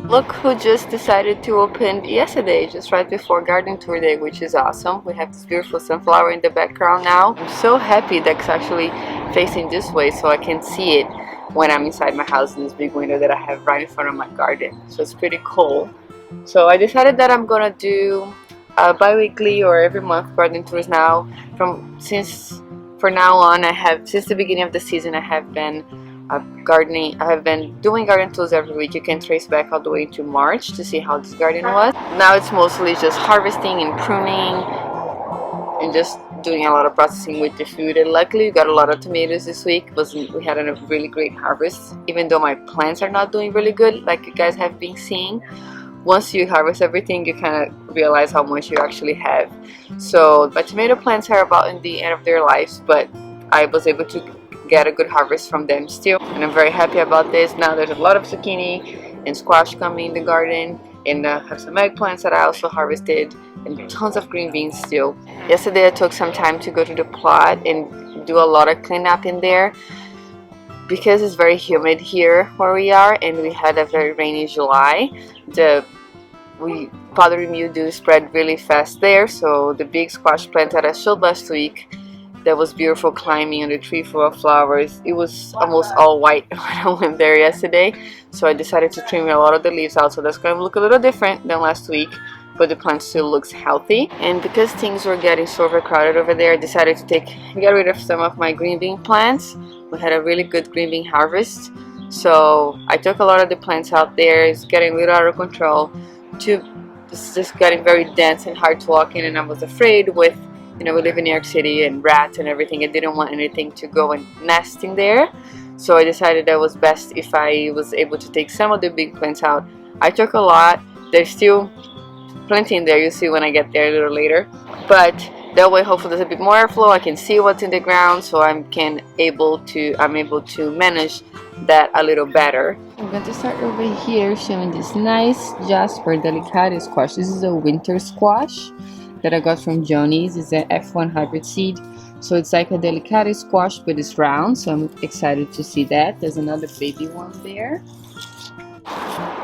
Look who just decided to open yesterday, just right before garden tour day, which is awesome. We have this beautiful sunflower in the background now. I'm so happy that it's actually facing this way so I can see it when I'm inside my house in this big window that I have right in front of my garden. So it's pretty cool. So I decided that I'm gonna do bi-weekly or every month garden tours now. For now on, since the beginning of the season, I have been doing garden tours every week. You can trace back all the way to March to see how this garden was. Now it's mostly just harvesting and pruning and just doing a lot of processing with the food. And luckily we got a lot of tomatoes this week. We had a really great harvest, even though my plants are not doing really good like you guys have been seeing. Once you harvest everything, you kind of realize how much you actually have. So my tomato plants are about in the end of their lives, but I was able to get a good harvest from them still, and I'm very happy about this. Now there's a lot of zucchini and squash coming in the garden, and I have some eggplants that I also harvested, and tons of green beans still. Yesterday I took some time to go to the plot and do a lot of cleanup in there because it's very humid here where we are, and we had a very rainy July. Powdery mildew spread really fast there, so the big squash plant that I showed last week that was beautiful climbing on the tree full of flowers, it was almost all white when I went there yesterday. So I decided to trim a lot of the leaves out, so that's going to look a little different than last week, but the plant still looks healthy. And because things were getting so overcrowded over there, I decided to get rid of some of my green bean plants. We had a really good green bean harvest, so I took a lot of the plants out there. It's getting a little out of control. It's just getting very dense and hard to walk in, and I was afraid with, we live in New York City and rats and everything. I didn't want anything to go and nest in there, so I decided that it was best if I was able to take some of the big plants out. I took a lot. There's still plenty in there, you'll see when I get there a little later, but that way hopefully there's a bit more airflow. I can see what's in the ground, so I'm able to manage that a little better. I'm going to start over here showing this nice Jasper delicate squash. This is a winter squash that I got from Johnny's. It's an F1 hybrid seed, so it's like a delicate squash, but it's round, so I'm excited to see that. There's another baby one there.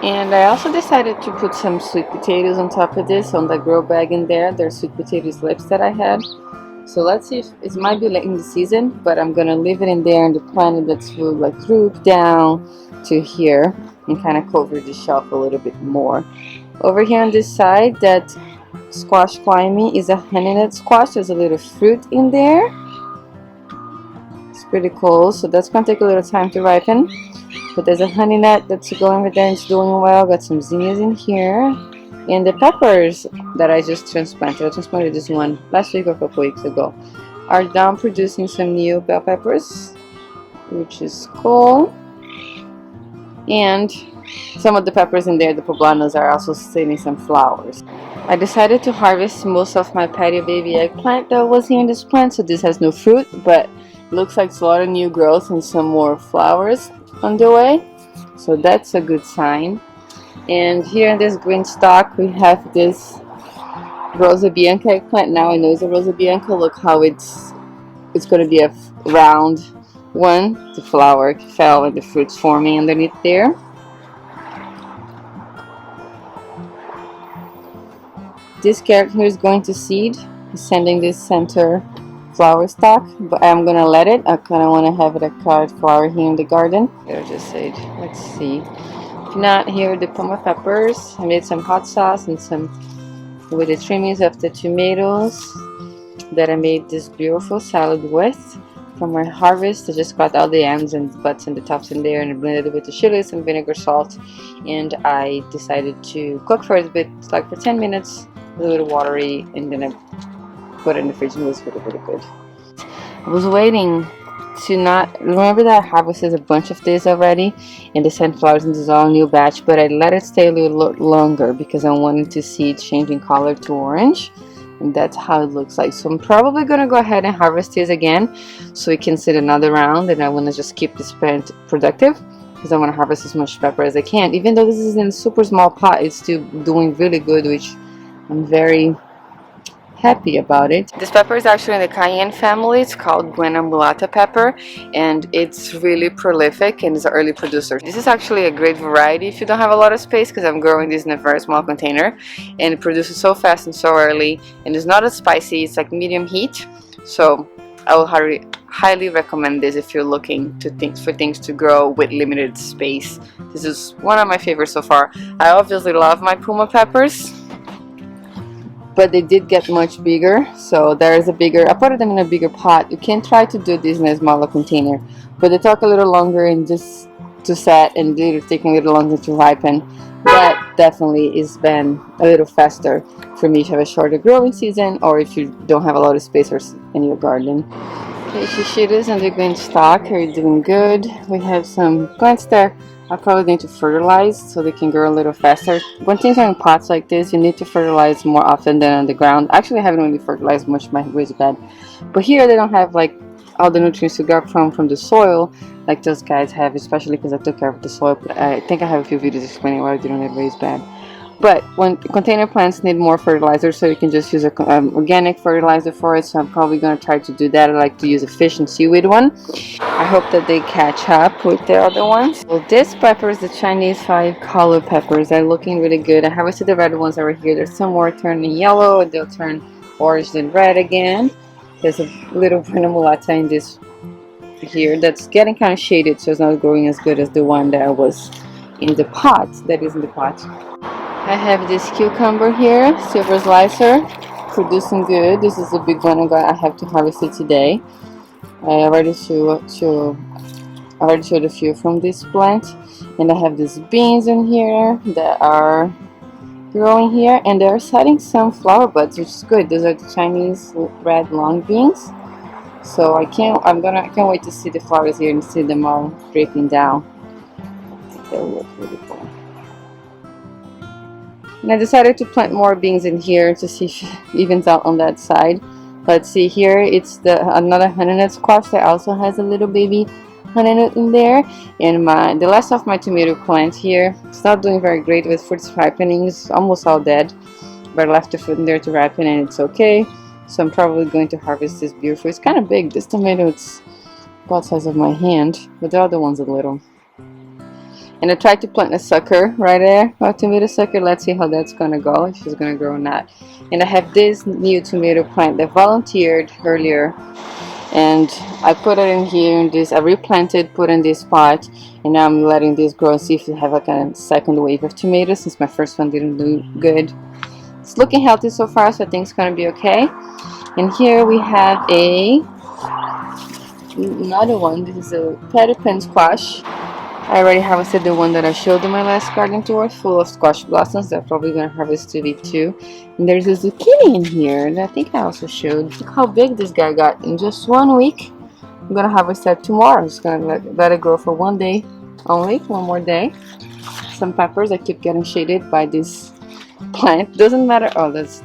And I also decided to put some sweet potatoes on top of this, on the grow bag in there. There's sweet potato slips that I had. So let's see if it might be late in the season, but I'm gonna leave it in there, and the plant that's like droop down to here and kind of cover the shelf a little bit more. Over here on this side, that squash climbing is a honey nut squash. There's a little fruit in there. It's pretty cool, so that's gonna take a little time to ripen. But there's a honey nut that's going over there and it's doing well. Got some zinnias in here. And the peppers that I just transplanted, I transplanted this one last week or a couple weeks ago, are down producing some new bell peppers, which is cool. And some of the peppers in there, the poblanos, are also sending some flowers. I decided to harvest most of my patio baby eggplant that was here in this plant, so this has no fruit, but it looks like it's a lot of new growth and some more flowers on the way, so that's a good sign. And here in this green stalk we have this Rosa Bianca eggplant. Now I know it's a Rosa Bianca. Look how it's going to be a round one. The flower fell and the fruit's forming underneath there. This carrot here is going to seed, sending this center flower stalk, but I'm gonna let it. I kind of want to have it a carrot flower here in the garden. Here, just said, let's see. If not, here are the poma peppers. I made some hot sauce and some with the trimmings of the tomatoes that I made this beautiful salad with from my harvest. I just got all the ends and butts and the tops in there, and I blended it with the chilies and vinegar, salt, and I decided to cook for a bit, like for 10 minutes, a little watery, and then I put it in the fridge, and it was really, really good. I was waiting to not remember that I harvested a bunch of this already, and the sunflowers in this all new batch, but I let it stay a little longer because I wanted to see it changing color to orange, and that's how it looks like. So I'm probably gonna go ahead and harvest this again so we can sit another round, and I want to just keep this plant productive because I want to harvest as much pepper as I can. Even though this is in a super small pot, it's still doing really good, which I'm very happy about it. This pepper is actually in the cayenne family. It's called Bueno Mulata pepper, and it's really prolific and is an early producer. This is actually a great variety if you don't have a lot of space, because I'm growing this in a very small container, and it produces so fast and so early, and it's not as spicy. It's like medium heat, so I will highly recommend this if you're looking for things to grow with limited space. This is one of my favorites so far. I obviously love my Puma peppers, but they did get much bigger, so there is a bigger, I put them in a bigger pot. You can try to do this in a smaller container, but they take a little longer and just to set, and they're taking a little longer to ripen. That definitely is been a little faster for me if you have a shorter growing season, or if you don't have a lot of space in your garden. Okay, shishitas and the green stalk are doing good. We have some plants there are probably going to fertilize so they can grow a little faster. When things are in pots like this, you need to fertilize more often than on the ground. Actually, I haven't really fertilized much my raised bed, but here they don't have like all the nutrients to grab from the soil like those guys have, especially because I took care of the soil. I think I have a few videos explaining why I didn't have raised bed. But when container plants need more fertilizer, so you can just use organic fertilizer for it. So I'm probably going to try to do that. I like to use a fish and seaweed one. I hope that they catch up with the other ones. Well, this pepper is the Chinese 5-color peppers. They're looking really good. I haven't seen the red ones over here. There's some more turning yellow, and they'll turn orange and red again. There's a little Bueno Mulata in this here that's getting kind of shaded, so it's not growing as good as the one that was in the pot. That is in the pot. I have this cucumber here, silver slicer, producing good. This is a big one I have to harvest it today. I already showed a few from this plant, and I have these beans in here that are growing here, and they're setting some flower buds, which is good. Those are the Chinese red long beans. So I can't wait to see the flowers here and see them all draping down. They'll look really cool. And I decided to plant more beans in here to see if it evens out on that side. Let's see here, it's another honeynut squash that also has a little baby honeynut in there. And the last of my tomato plant here, it's not doing very great with fruits ripening. It's almost all dead, but I left the fruit in there to ripen and it's okay. So I'm probably going to harvest this beautiful. It's kind of big. This tomato, it's about the size of my hand, but the other one's a little. And I tried to plant a sucker right there, a tomato sucker. Let's see how that's gonna go, if it's gonna grow or not. And I have this new tomato plant that volunteered earlier, and I put it in here in this. I replanted, put in this pot, and now I'm letting this grow and see if we have like a second wave of tomatoes, since my first one didn't do good. It's looking healthy so far, so I think it's gonna be okay. And here we have another one. This is a patty pan squash. I already harvested the one that I showed in my last garden tour, full of squash blossoms. That I'm probably going to harvest today too. And there's a zucchini in here that I think I also showed. Look how big this guy got in just 1 week. I'm going to harvest that tomorrow. I'm just going to let it grow for 1 day only, 1 more day. Some peppers, I keep getting shaded by this plant. Doesn't matter. Oh, that's...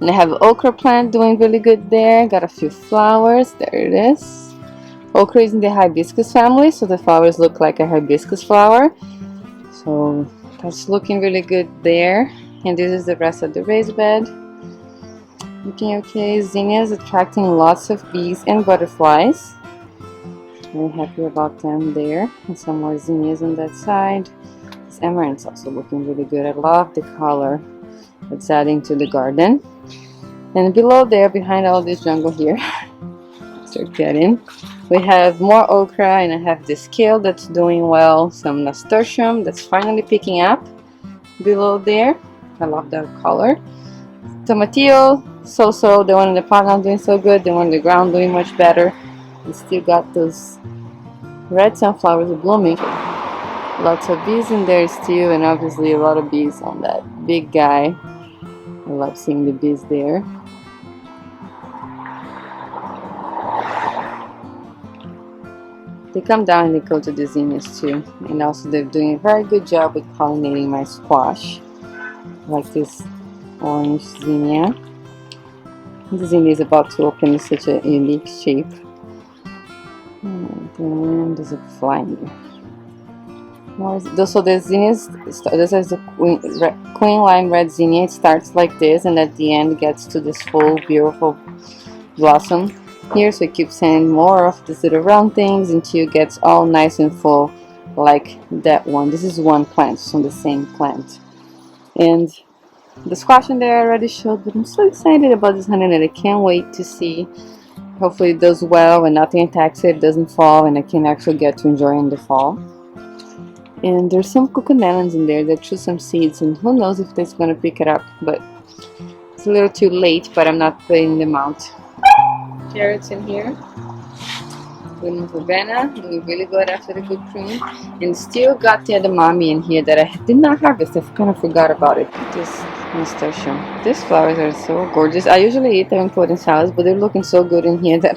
And I have an okra plant doing really good there. Got a few flowers. There it is. Okra is in the hibiscus family, so the flowers look like a hibiscus flower. So that's looking really good there. And this is the rest of the raised bed. Looking okay. Zinnias attracting lots of bees and butterflies. Very happy about them there. And some more zinnias on that side. This amaranth's also looking really good. I love the color it's adding to the garden. And below there, behind all this jungle here, start getting. We have more okra, and I have this kale that's doing well. Some nasturtium that's finally picking up below there. I love that color. Tomatillo, so-so. The one in the pot not doing so good. The one in the ground doing much better. We still got those red sunflowers blooming. Lots of bees in there still, and obviously a lot of bees on that big guy. I love seeing the bees there. They come down and they go to the zinnias too, and also they're doing a very good job with pollinating my squash. Like this orange zinnia. The zinnia is about to open in such a unique shape. And then there's a fly in there. So the zinnias, this is the queen lime red zinnia. It starts like this, and at the end gets to this full beautiful blossom here. So it keeps sending more of these little round things until it gets all nice and full, like that one. This is one plant from the same plant, and the squash in there I already showed. But I'm so excited about this honey that I can't wait to see. Hopefully it does well and nothing attacks it, doesn't fall, and I can actually get to enjoy in the fall. And there's some cocomelons in there that threw some seeds, and who knows if that's gonna pick it up, but it's a little too late, but I'm not putting them out. Carrots in here. Bueno, we're really good after the good prune. And still got the edamame in here that I did not harvest. I kind of forgot about it. This nasturtium. These flowers are so gorgeous. I usually eat them and put in salads, but they're looking so good in here that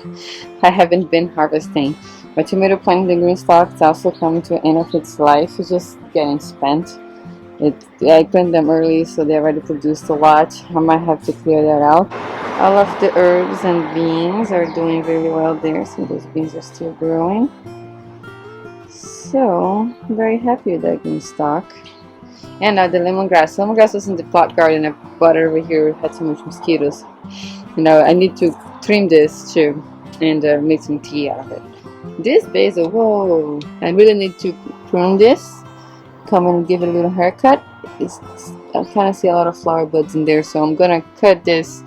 I haven't been harvesting. My tomato plant, the green stalk, is also coming to the end of its life. It's just getting spent. I planted them early, so they already produced a lot. I might have to clear that out. All of the herbs and beans are doing really well there, so those beans are still growing. So, I'm very happy with that green stalk. And now the lemongrass. Lemongrass was in the plot garden. I bought it over here. It had so much mosquitoes. You know, I need to trim this too and make some tea out of it. This basil, whoa! I really need to prune this. Come and give it a little haircut. I kind of see a lot of flower buds in there, so I'm gonna cut this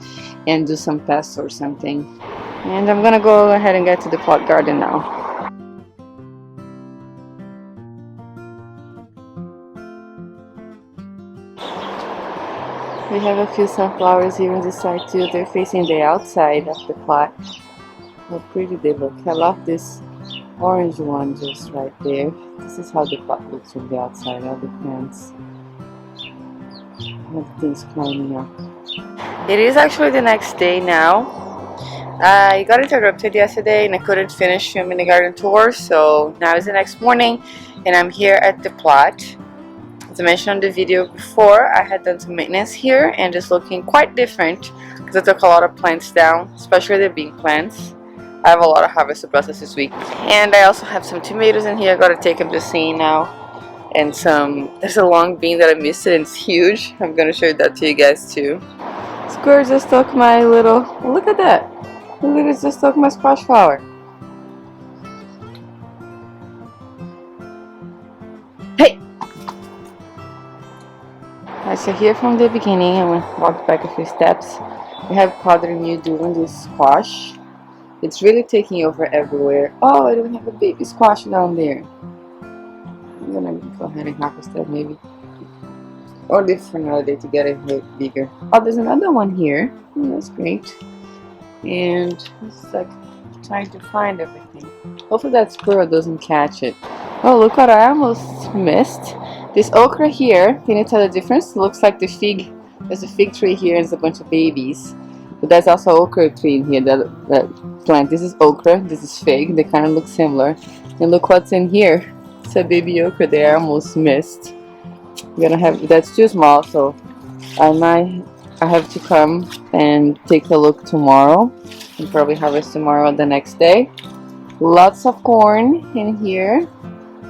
and do some pesto or something. And I'm gonna go ahead and get to the plot garden now. We have a few sunflowers here on this side too. They're facing the outside of the plot. How pretty they look. I love this orange one just right there. This is how the plot looks from the outside. All the plants. All the things climbing up. It is actually the next day now. I got interrupted yesterday and I couldn't finish filming the garden tour, so now is the next morning and I'm here at the plot. As I mentioned on the video before, I had done some maintenance here and it's looking quite different because I took a lot of plants down, especially the bean plants. I have a lot of harvest to process this week. And I also have some tomatoes in here I gotta take them to see now. And there's a long bean that I missed and it's huge. I'm gonna show that to you guys too. Squirrel just took my little, look at that. It literally just took my squash flower. Hey! Alright, so here from the beginning, I'm gonna walk back a few steps. We have powdery mildew on this squash. It's really taking over everywhere. Oh, I don't have a baby squash down there. I'm gonna go ahead and harvest that maybe. Or leave for another day to get it a bit bigger. Oh, there's another one here. Oh, that's great. And it's like trying to find everything. Hopefully that squirrel doesn't catch it. Oh, look what I almost missed. This okra here, can you tell the difference? It looks like the fig. There's a fig tree here and there's a bunch of babies. But there's also okra tree in here, that plant. This is okra, this is fig. They kind of look similar. And look what's in here. It's a baby okra there, I almost missed. I'm gonna have, that's too small, so I have to come and take a look tomorrow and probably harvest tomorrow or the next day. Lots of corn in here.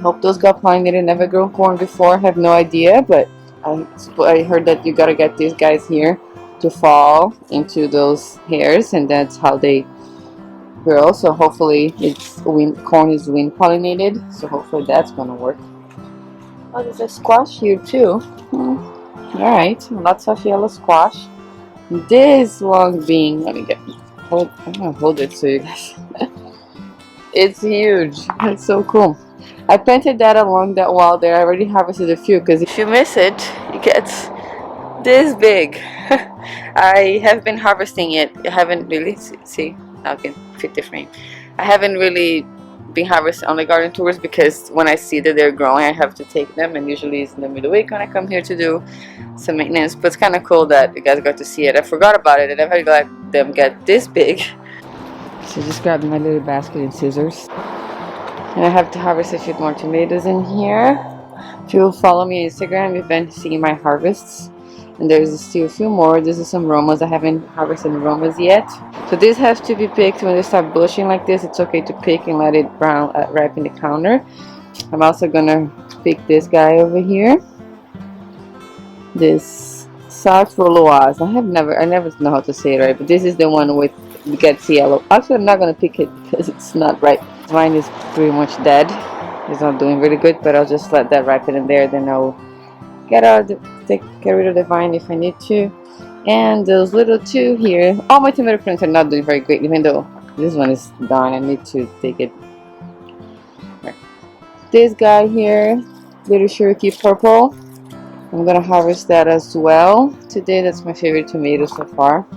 Hope those got pollinated. Never grown corn before, have no idea, but I heard that you gotta get these guys here to fall into those hairs and that's how they grow. So hopefully corn is wind pollinated, so hopefully that's gonna work. Oh, there's a squash here too. Alright, lots of yellow squash. This long bean, I'm gonna hold it so you guys. It's huge. It's so cool. I planted that along that wall there. I already harvested a few because if you miss it, it gets this big. I have been harvesting it. I haven't really, see, now I can fit the frame. I haven't really been harvesting on the garden tours because when I see that they're growing, I have to take them, and usually it's in the middle of the week when I come here to do some maintenance. But it's kind of cool that you guys got to see it. I forgot about it and I'm very glad them get this big. So just grabbed my little basket and scissors. And I have to harvest a few more tomatoes in here. If you follow me on Instagram, you've been seeing my harvests. And there's still a few more. This is some Romas. I haven't harvested Romas yet. So these have to be picked when they start bushing like this. It's okay to pick and let it ripen the counter. I'm also gonna pick this guy over here. This Sartroloas. I never know how to say it right, but this is the one with gets yellow. Actually, I'm not gonna pick it because it's not right. Mine is pretty much dead. It's not doing really good, but I'll just let that ripen in there. Then I'll get rid of the vine if I need to. And those little two here. All my tomato plants are not doing very great, even though this one is done. I need to take it. Right. This guy here, little Cherokee purple. I'm gonna harvest that as well today. That's my favorite tomato so far.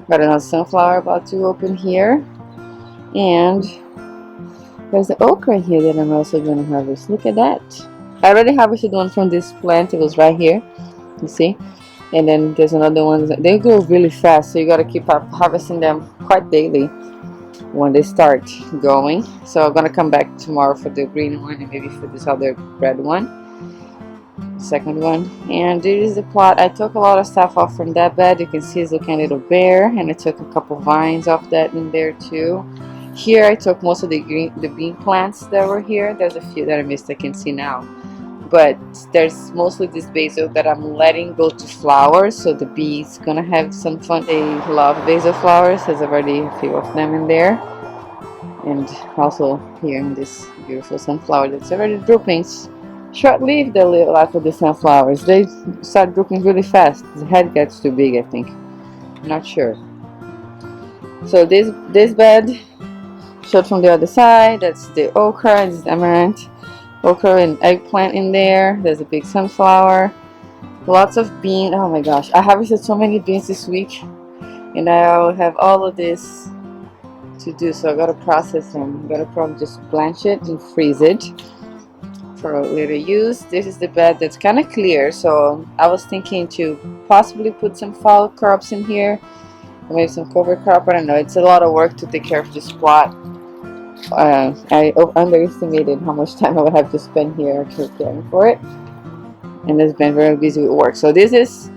Got another sunflower about to open here, and there's the okra here that I'm also gonna harvest. Look at that. I already harvested one from this plant. It was right here, you see. And then there's another one. They grow really fast, so you gotta keep up harvesting them quite daily when they start growing. So I'm gonna come back tomorrow for the green one and maybe for this other red one, second one. And this is the plot. I took a lot of stuff off from that bed. You can see it's looking a little bare, and I took a couple vines off that in there too. Here I took most of the bean plants that were here. There's a few that I missed, I can see now. But there's mostly this basil that I'm letting go to flowers, so the bees gonna have some fun. They love basil flowers. There's already a few of them in there, and also here in this beautiful sunflower that's already drooping. Short-lived the life of the sunflowers. They start drooping really fast. The head gets too big, I think. I'm not sure. So this bed showed from the other side. That's the okra and this amaranth. Okra and eggplant in there. There's a big sunflower. Lots of beans. Oh my gosh, I harvested so many beans this week, and I'll have all of this to do. So I gotta process them. I gotta probably just blanch it and freeze it for later use. This is the bed that's kind of clear, so I was thinking to possibly put some fall crops in here, or maybe some cover crop. I don't know. It's a lot of work to take care of this plot. I underestimated how much time I would have to spend here actually caring for it, and it's been very busy with work. So this is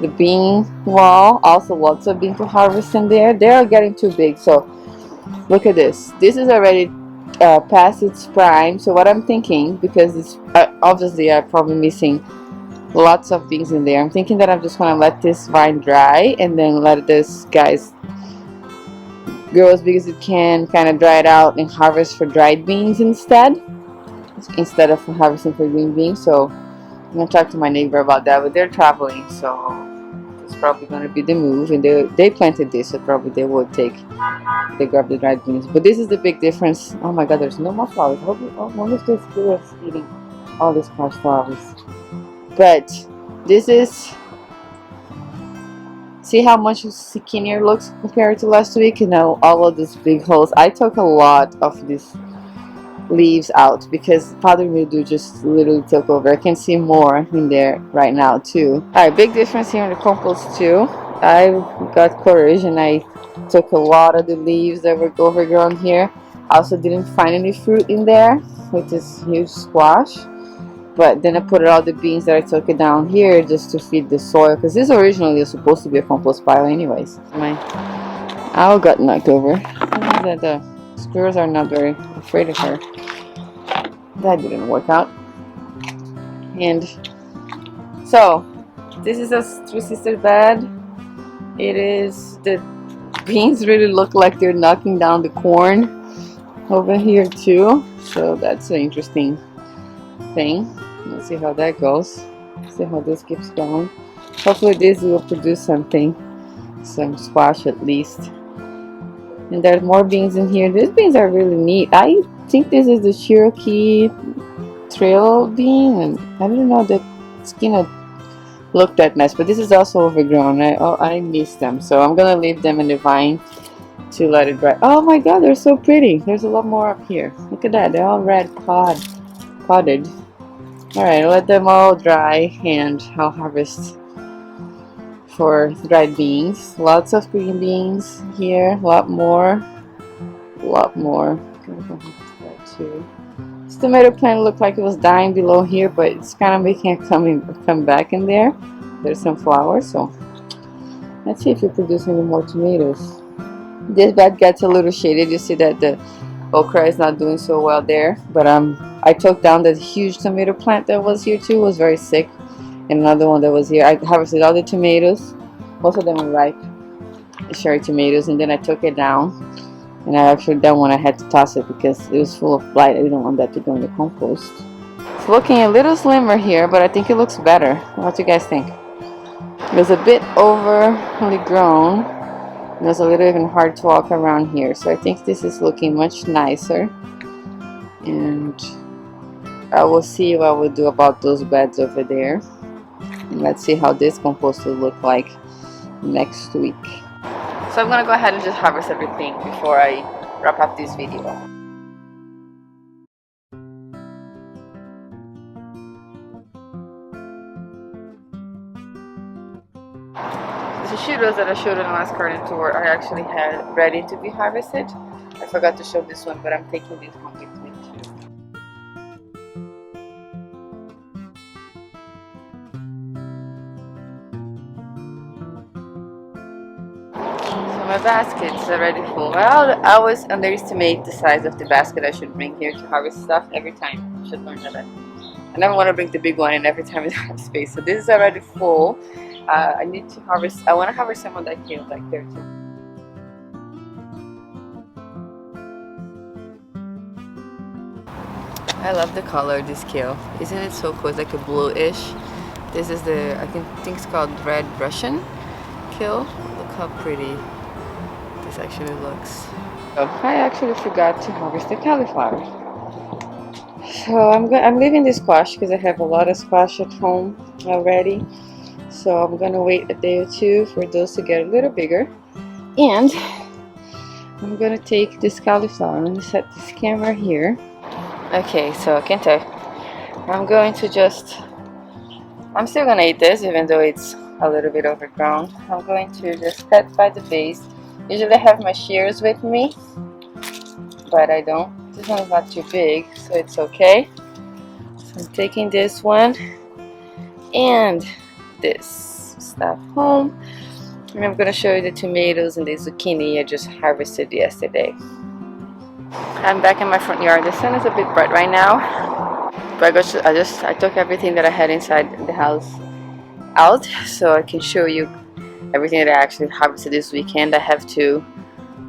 the bean wall. Also lots of bean to harvest in there. They're getting too big, so look at this. This is already past its prime. So what I'm thinking, because it's obviously I'm probably missing lots of things in there, I'm thinking that I'm just gonna let this vine dry and then let this guys grow as big as it can, kind of dry it out and harvest for dried beans instead of harvesting for green beans. So I'm gonna talk to my neighbor about that, but they're traveling, so it's probably gonna be the move. And they planted this, so probably they grab the dried beans. But this is the big difference. Oh my god, there's no more flowers. What is this squirrel eating all these fresh flowers? But this is, see how much skinnier looks compared to last week, and now all of these big holes. I took a lot of these leaves out because powdery mildew just literally took over. I can see more in there right now too. Alright, big difference here in the compost too. I got courage and I took a lot of the leaves that were overgrown here. I also didn't find any fruit in there with this huge squash. But then I put all the beans that I took it down here just to feed the soil, because this originally was supposed to be a compost pile anyways. My owl got knocked over. That the squirrels are not very afraid of her. That didn't work out. And so this is a Three Sisters bed. It is, the beans really look like they're knocking down the corn over here too. So that's an interesting thing. Let's see how that goes. See how this keeps going. Hopefully this will produce something, some squash at least. And there's more beans in here. These beans are really neat. I think this is the Cherokee trail bean, and I don't know, the skin looked that nice, but this is also overgrown. I missed them, so I'm gonna leave them in the vine to let it dry. Oh my god, they're so pretty. There's a lot more up here. Look at that, they're all red podded. Alright, I'll let them all dry and I'll harvest for dried beans. Lots of green beans here, a lot more. This tomato plant looked like it was dying below here, but it's kind of making it come back in there. There's some flowers, so let's see if we produce any more tomatoes. This bed gets a little shaded. You see that the Okra is not doing so well there, but I took down that huge tomato plant that was here too. It was very sick, and another one that was here. I harvested all the tomatoes. Most of them were ripe, the cherry tomatoes, and then I took it down. And I actually that one I had to toss it because it was full of blight. I didn't want that to go in the compost. It's looking a little slimmer here, but I think it looks better. What do you guys think? It was a bit overly grown. It was a little even hard to walk around here, so I think this is looking much nicer. And I will see what I will do about those beds over there. And let's see how this compost will look like next week. So I'm gonna go ahead and just harvest everything before I wrap up this video. The shoots that I showed in the last garden tour I actually had ready to be harvested. I forgot to show this one, but I'm taking this one with me too. So my basket's already full. Well, I always underestimate the size of the basket I should bring here to harvest stuff every time. I should learn that. I never want to bring the big one and every time I have space. So this is already full. I need to harvest. I want to harvest some of that kale back there too. I love the color of this kale. Isn't it so cool? It's like a bluish. This is the, I think it's called red Russian kale. Look how pretty this actually looks. Oh, I actually forgot to harvest the cauliflower. So I'm leaving this squash because I have a lot of squash at home already. So I'm gonna wait a day or two for those to get a little bigger. And I'm gonna take this cauliflower. I'm gonna set this camera here. Okay, so I can tell. I'm going to I'm still gonna eat this even though it's a little bit overgrown. I'm going to just cut by the base. Usually I have my shears with me, but I don't. This one's not too big, so it's okay. So I'm taking this one and this stuff home, and I'm gonna show you the tomatoes and the zucchini I just harvested yesterday. I'm back in my front yard. The sun is a bit bright right now, but I took everything that I had inside the house out so I can show you everything that I actually harvested this weekend. I have to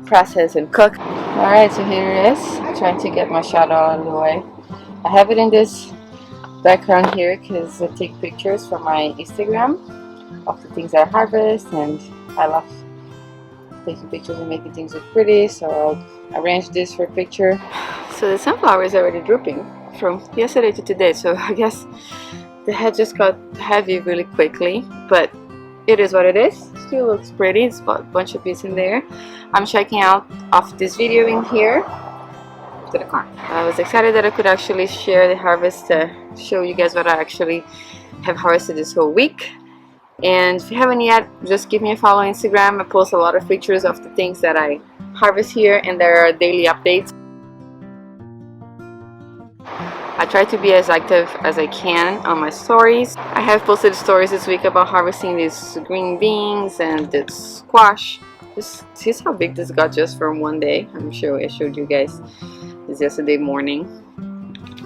process and cook. Alright, so here it is. I'm trying to get my shot out of the way. I have it in this background here because I take pictures for my Instagram of the things I harvest, and I love taking pictures and making things look pretty, so I'll arrange this for a picture. So the sunflower is already drooping from yesterday to today, so I guess the head just got heavy really quickly, but it is what it is. Still looks pretty. It's got a bunch of bits in there. I'm checking out of this video in here to the car. I was excited that I could actually share the harvest to show you guys what I actually have harvested this whole week. And if you haven't yet, just give me a follow on Instagram. I post a lot of pictures of the things that I harvest here, and there are daily updates. I try to be as active as I can on my stories. I have posted stories this week about harvesting these green beans and this squash. Just see how big this got just from one day. I'm sure I showed you guys this yesterday morning,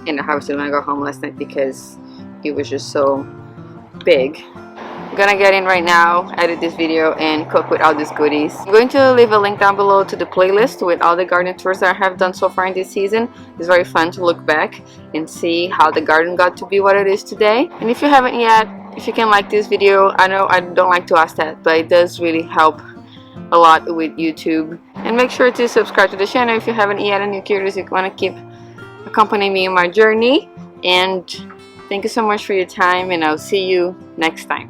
and I harvested when I got home last night because it was just so big. I'm gonna get in right now, edit this video, and cook with all these goodies. I'm going to leave a link down below to the playlist with all the garden tours that I have done so far in this season. It's very fun to look back and see how the garden got to be what it is today. And if you haven't yet, if you can like this video, I know I don't like to ask that, but it does really help a lot with YouTube. And make sure to subscribe to the channel if you haven't yet and you're curious, you want to keep accompanying me in my journey. And thank you so much for your time, and I'll see you next time.